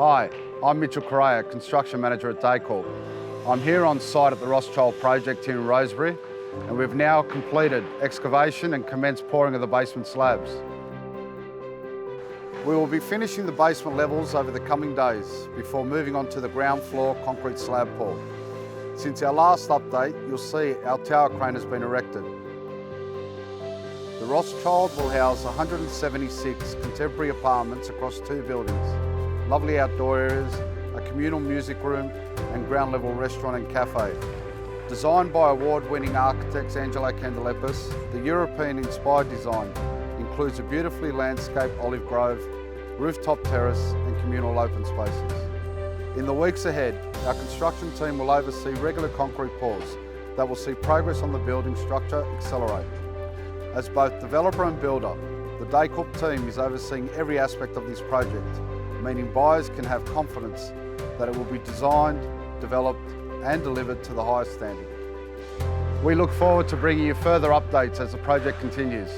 Hi, I'm Mitchell Correa, Construction Manager at Deicorp. I'm here on site at the Rothschild project here in Rosebery, and we've now completed excavation and commenced pouring of the basement slabs. We will be finishing the basement levels over the coming days before moving on to the ground floor concrete slab pour. Since our last update, you'll see our tower crane has been erected. The Rothschild will house 176 contemporary apartments across 2 buildings, lovely outdoor areas, a communal music room and ground level restaurant and cafe. Designed by award-winning architects Angelo Candelepis, the European-inspired design includes a beautifully landscaped olive grove, rooftop terrace and communal open spaces. In the weeks ahead, our construction team will oversee regular concrete pours that will see progress on the building structure accelerate. As both developer and builder, the Deicorp team is overseeing every aspect of this project, meaning buyers can have confidence that it will be designed, developed and delivered to the highest standard. We look forward to bringing you further updates as the project continues.